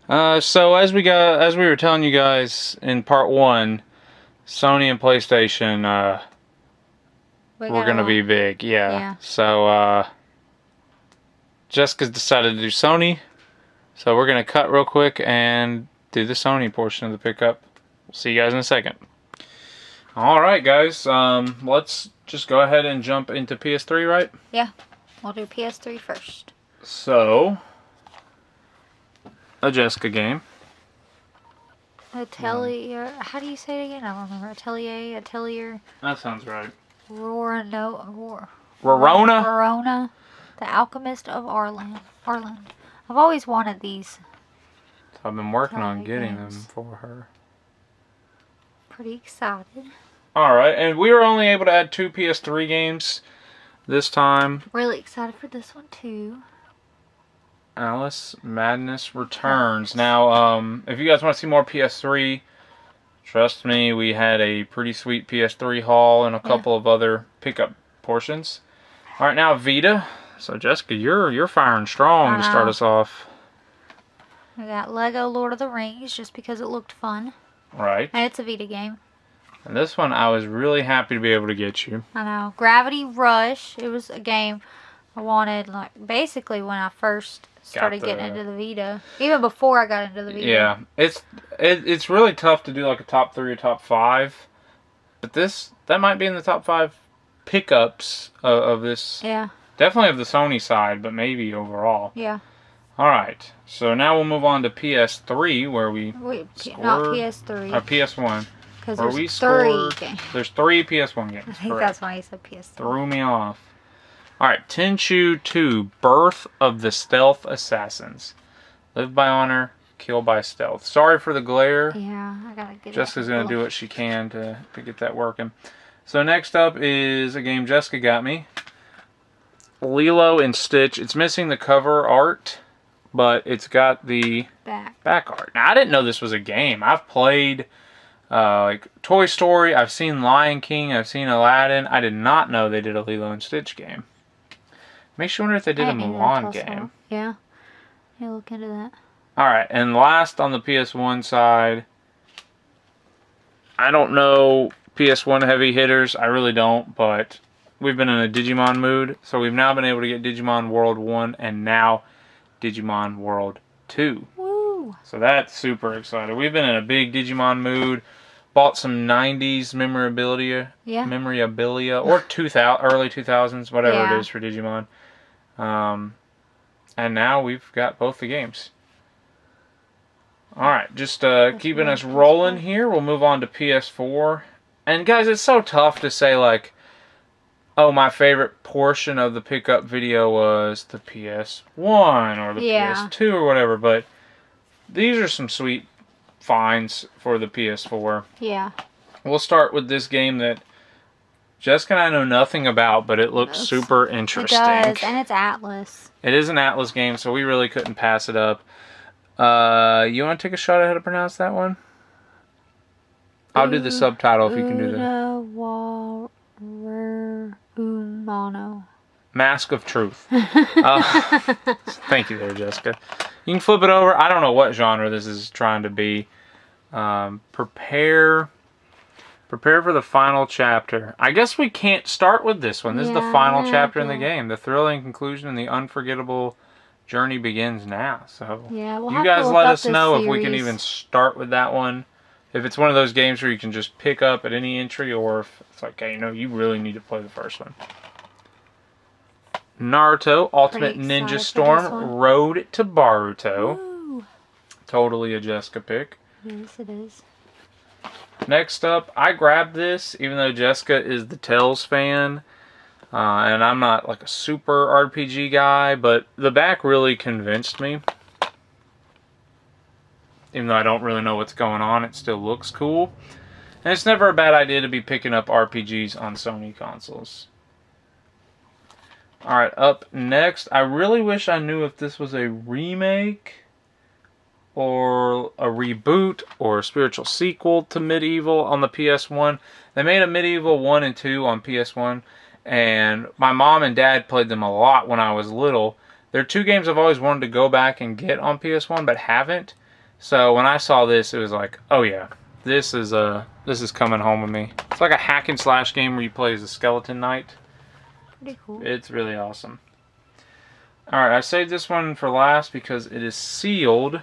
So as we were telling you guys in part 1, Sony and PlayStation, we're gonna be big, yeah. So Jessica's decided to do Sony, so we're gonna cut real quick and do the Sony portion of the pickup. We'll see you guys in a second. All right, guys. Let's just go ahead and jump into PS3, right? Yeah, we'll do PS3 first. So, a Jessica game. Atelier. How do you say it again? I don't remember. Atelier. That sounds right. Rorona. The Alchemist of Arland. I've always wanted these. I've been working on getting games. them for her. Pretty excited. Alright, and we were only able to add 2 PS3 games this time. Really excited for this one too. Alice Madness Returns. Now, if you guys want to see more PS3, trust me, we had a pretty sweet PS3 haul and a couple of other pickup portions. Alright, now Vita. So Jessica, you're firing strong to start us off. We got Lego Lord of the Rings just because it looked fun. Right. And it's a Vita game. And this one I was really happy to be able to get you. I know. Gravity Rush. It was a game I wanted, like, basically when I first started getting into the Vita. Even before I got into the Vita. Yeah. It's really tough to do like a top 3 or top 5. But that might be in the top 5 pickups of this. Yeah. Definitely of the Sony side, but maybe overall. Yeah. Alright. So now we'll move on to PS3 where not PS3. Or PS1. Because Where there's we 3 games. There's 3 PS1 games. I think that's why you said PS3. Threw me off. Alright, Tenchu 2, Birth of the Stealth Assassins. Live by honor, kill by stealth. Sorry for the glare. Yeah, I gotta get Jessica's going to do what she can to get that working. So next up is a game Jessica got me. Lilo and Stitch. It's missing the cover art, but it's got the back art. Now, I didn't know this was a game. I've played like Toy Story. I've seen Lion King. I've seen Aladdin. I did not know they did a Lilo and Stitch game. Makes you wonder if they did a Mulan game. Yeah. Yeah, look into that. Alright, and last on the PS1 side, I don't know PS1 heavy hitters. I really don't, but we've been in a Digimon mood. So we've now been able to get Digimon World 1 and now Digimon World 2. Woo! So that's super exciting. We've been in a big Digimon mood. Bought some 90s memorabilia. Yeah. Or early 2000s, whatever it is for Digimon. And now we've got both the games. Alright, just keeping us rolling here. We'll move on to PS4. And guys, it's so tough to say like, oh, my favorite portion of the pickup video was the PS1 or the PS2 or whatever. But these are some sweet finds for the PS4. Yeah. We'll start with this game that Jessica and I know nothing about, but it looks super interesting. It does, and it's Atlas. It is an Atlas game, so we really couldn't pass it up. You want to take a shot at how to pronounce that one? I'll do the subtitle if you can do that. Mask of Truth. Thank you there, Jessica. You can flip it over. I don't know what genre this is trying to be. Prepare for the final chapter. I guess we can't start with this one. This is the final chapter in the game. The thrilling conclusion and the unforgettable journey begins now. So you guys let us know if we can even start with that one. If it's one of those games where you can just pick up at any entry, or if it's like, hey, you really need to play the first one. Naruto Ultimate Ninja Storm Road to Baruto. Woo. Totally a Jessica pick. Yes, it is. Next up, I grabbed this, even though Jessica is the Tales fan, and I'm not like a super RPG guy, but the back really convinced me. Even though I don't really know what's going on, it still looks cool. And it's never a bad idea to be picking up RPGs on Sony consoles. Alright, up next, I really wish I knew if this was a remake or a reboot or a spiritual sequel to Medieval on the PS1. They made a Medieval 1 and 2 on PS1, and my mom and dad played them a lot when I was little. They're two games I've always wanted to go back and get on PS1, but haven't. So when I saw this, it was like, oh yeah, this is coming home with me. It's like a hack and slash game where you play as a skeleton knight. Pretty cool. It's really awesome. All right, I saved this one for last because it is sealed.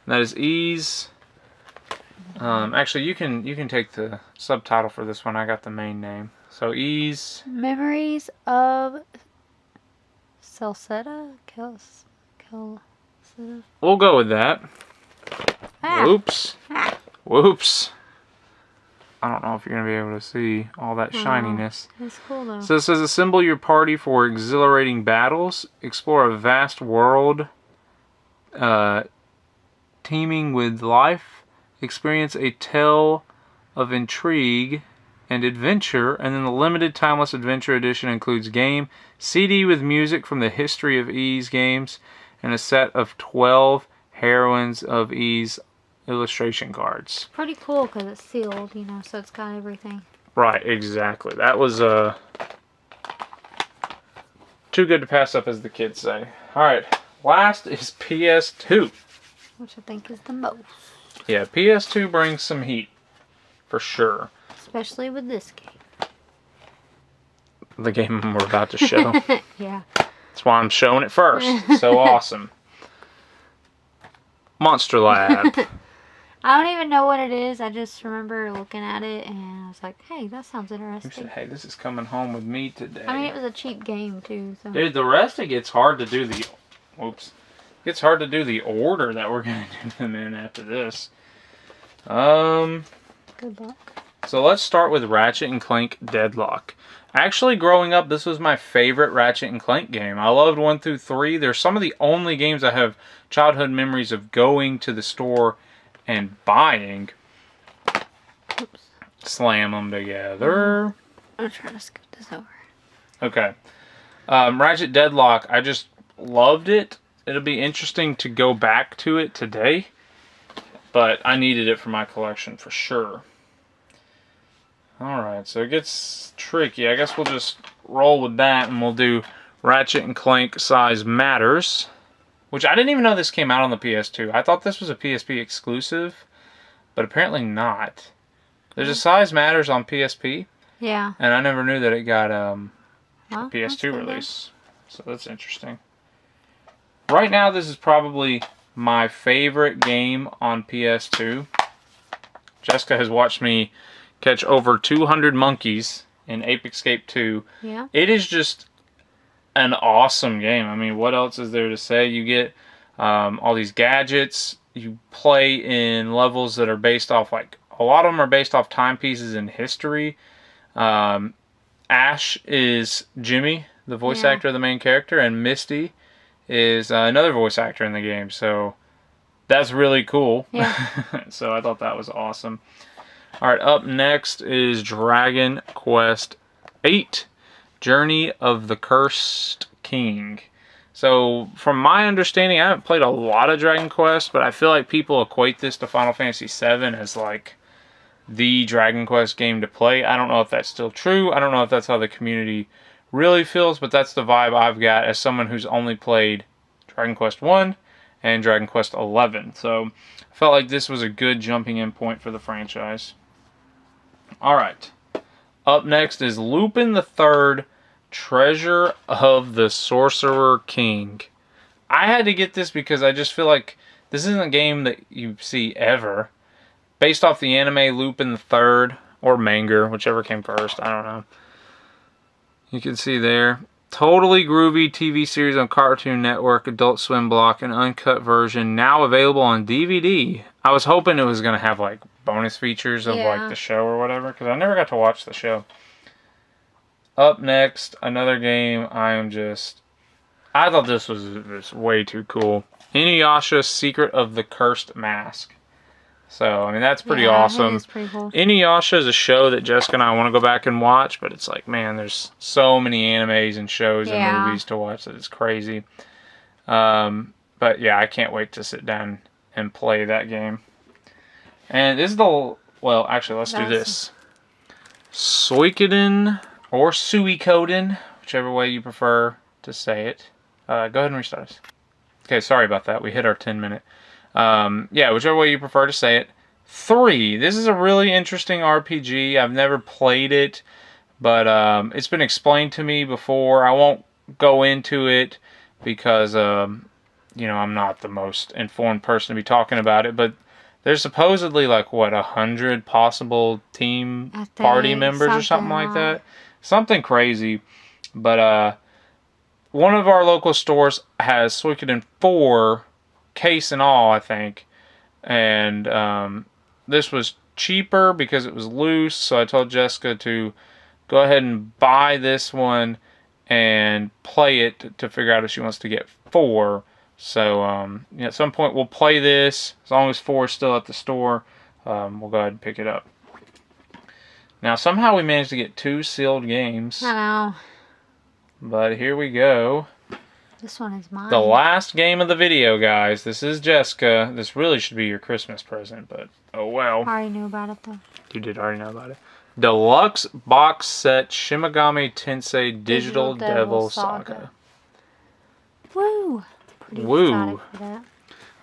That is Ys. Actually, you can take the subtitle for this one. I got the main name. So Ys. Memories of Celceta? We'll go with that. Ah. Whoops. Ah. Whoops. I don't know if you're going to be able to see all that shininess. It's cool though. So it says, assemble your party for exhilarating battles. Explore a vast world teeming with life. Experience a tale of intrigue and adventure. And then the limited timeless adventure edition includes game, CD with music from the history of Ys games, and a set of 12 heroines of Ys illustration cards. Pretty cool because it's sealed, you know, so it's got everything. Right, exactly. That was too good to pass up, as the kids say. Alright, last is PS2. Which I think is the most. Yeah, PS2 brings some heat. For sure. Especially with this game. The game we're about to show. Yeah. That's why I'm showing it first. It's so awesome. Monster Lab. I don't even know what it is. I just remember looking at it and I was like, hey, that sounds You interesting. said, hey, this is coming home with me today. I mean, it was a cheap game too. So. Dude, the rest it gets hard to do the... Whoops. It's hard to do the order that we're going to do them in after this. Good luck. So let's start with Ratchet and Clank Deadlock. Actually, growing up, this was my favorite Ratchet and Clank game. I loved 1 through 3. They're some of the only games I have childhood memories of going to the store and buying. Oops. Slam them together. I'm trying to scoot this over. Okay. Ratchet Deadlock, I just loved it. It'll be interesting to go back to it today. But I needed it for my collection for sure. Alright, so it gets tricky. I guess we'll just roll with that and we'll do Ratchet and Clank Size Matters. Which I didn't even know this came out on the PS2. I thought this was a PSP exclusive, but apparently not. There's a Size Matters on PSP. Yeah. And I never knew that it got a Well, PS2 release. So that's interesting. Right now, this is probably my favorite game on PS2. Jessica has watched me catch over 200 monkeys in Ape Escape 2. Yeah. It is just an awesome game. I mean, what else is there to say? You get all these gadgets. You play in levels that are based off, like, a lot of them are based off timepieces in history. Ash is Jimmy, the voice actor of the main character, and Misty is another voice actor in the game. So that's really cool. Yeah. So I thought that was awesome. All right, up next is Dragon Quest VIII, Journey of the Cursed King. So from my understanding, I haven't played a lot of Dragon Quest, but I feel like people equate this to Final Fantasy VII as like the Dragon Quest game to play. I don't know if that's still true. I don't know if that's how the community really feels, but that's the vibe I've got as someone who's only played Dragon Quest 1 and Dragon Quest 11. So I felt like this was a good jumping in point for the franchise. Alright, up next is Lupin the Third, Treasure of the Sorcerer King. I had to get this because I just feel like this isn't a game that you see ever. Based off the anime Lupin the Third, or manga, whichever came first, I don't know. You can see there. Totally groovy TV series on Cartoon Network, Adult Swim block, an uncut version, now available on DVD. I was hoping it was going to have like bonus features of like the show or whatever, because I never got to watch the show. Up next, another game I thought this was way too cool. Inuyasha Secret of the Cursed Mask. So, I mean, that's pretty awesome. It's pretty cool. Inuyasha is a show that Jessica and I want to go back and watch, but it's like, man, there's so many animes and shows and movies to watch that it's crazy. But yeah, I can't wait to sit down and play that game. And this is well, actually, let's do this. Suikoden or Suikoden, whichever way you prefer to say it. Go ahead and restart us. Okay, sorry about that. We hit our 10-minute. Yeah, whichever way you prefer to say it. 3. This is a really interesting RPG. I've never played it, but it's been explained to me before. I won't go into it because, you know, I'm not the most informed person to be talking about it, but there's supposedly like, what, 100 possible team party members or something like that. Something crazy. But one of our local stores has Suikoden 4 case and all, I think. And this was cheaper because it was loose, so I told Jessica to go ahead and buy this one and play it to figure out if she wants to get 4. So yeah, at some point we'll play this. As long as 4 is still at the store, we'll go ahead and pick it up. Now somehow we managed to get 2 sealed games. I know. But here we go. This one is mine. The last game of the video, guys. This is Jessica. This really should be your Christmas present, but oh well. I already knew about it, though. You did already know about it. Deluxe Box Set Shimigami Tensei Digital Devil Saga. Woo! Pretty Woo! excited for that.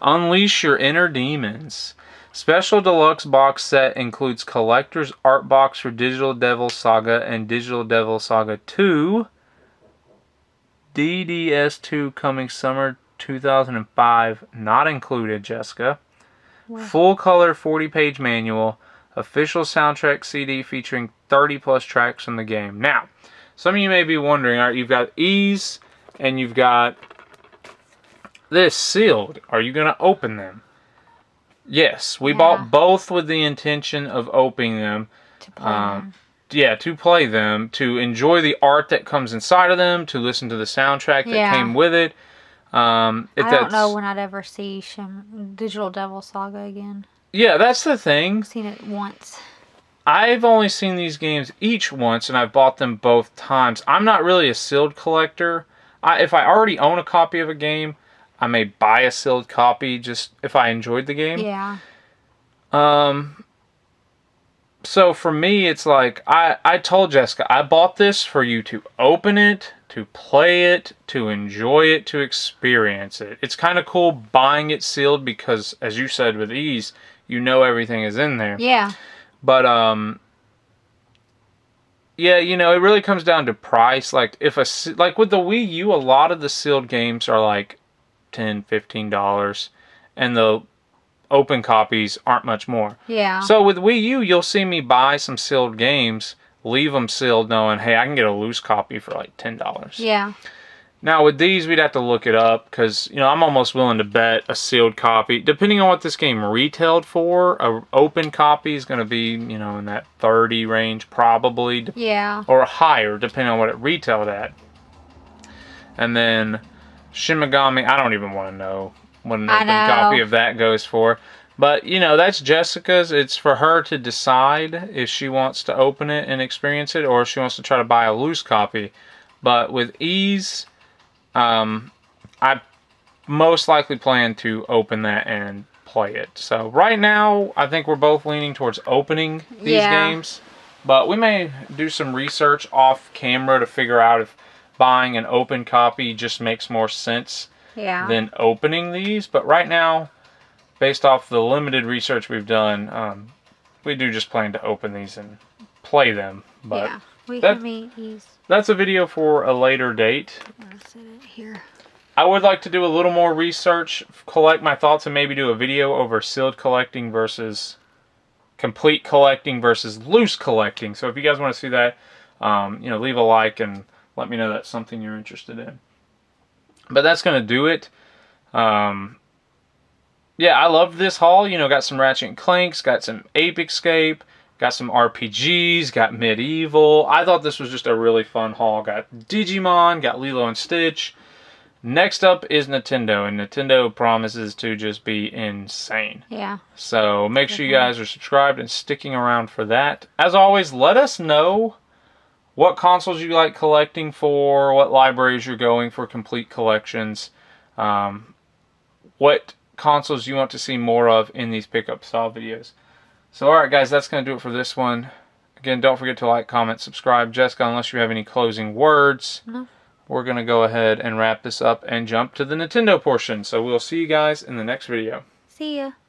Unleash your inner demons. Special Deluxe Box Set includes Collector's Art Box for Digital Devil Saga and Digital Devil Saga 2. DDS2 coming summer 2005, not included, Jessica. Wow. Full color 40-page manual, official soundtrack CD featuring 30 plus tracks from the game. Now, some of you may be wondering, all right, you've got Ease and you've got this sealed. Are you going to open them? Yes, we bought both with the intention of opening them. To play them. Yeah, to play them, to enjoy the art that comes inside of them, to listen to the soundtrack that came with it. I don't know when I'd ever see Digital Devil Saga again. Yeah, that's the thing. I've seen it once. I've only seen these games each once, and I've bought them both times. I'm not really a sealed collector. If I already own a copy of a game, I may buy a sealed copy just if I enjoyed the game. Yeah. So for me, it's like, I told Jessica, I bought this for you to open it, to play it, to enjoy it, to experience it. It's kind of cool buying it sealed because, as you said with Ease, you know everything is in there. Yeah. But, yeah, you know, it really comes down to price. Like, like with the Wii U, a lot of the sealed games are like $10, $15. And the open copies aren't much more. Yeah. So with Wii U, you'll see me buy some sealed games, leave them sealed knowing, hey, I can get a loose copy for like $10. Yeah. Now with these, we'd have to look it up because, you know, I'm almost willing to bet a sealed copy, depending on what this game retailed for, a open copy is going to be, you know, in that 30 range probably. Yeah. Or higher, depending on what it retailed at. And then Shimigami, I don't even want to know what an open copy of that goes for. But, you know, that's Jessica's. It's for her to decide if she wants to open it and experience it or if she wants to try to buy a loose copy. But with Ease, I most likely plan to open that and play it. So right now, I think we're both leaning towards opening these games. But we may do some research off camera to figure out if buying an open copy just makes more sense than opening these. But right now, based off the limited research we've done, we do just plan to open these and play them. But that's a video for a later date. I'll set it here. I would like to do a little more research, collect my thoughts, and maybe do a video over sealed collecting versus complete collecting versus loose collecting. So if you guys want to see that, you know, leave a like and let me know that's something you're interested in. But that's going to do it. Yeah, I love this haul. You know, got some Ratchet and Clanks, got some Ape Escape, got some RPGs, got Medieval. I thought this was just a really fun haul. Got Digimon, got Lilo and Stitch. Next up is Nintendo, and Nintendo promises to just be insane. Yeah. So make sure you guys are subscribed and sticking around for that. As always, let us know what consoles you like collecting for, what libraries you're going for complete collections, what consoles you want to see more of in these pickup style videos. So alright guys, that's going to do it for this one. Again, don't forget to like, comment, subscribe. Jessica, unless you have any closing words, we're going to go ahead and wrap this up and jump to the Nintendo portion. So we'll see you guys in the next video. See ya.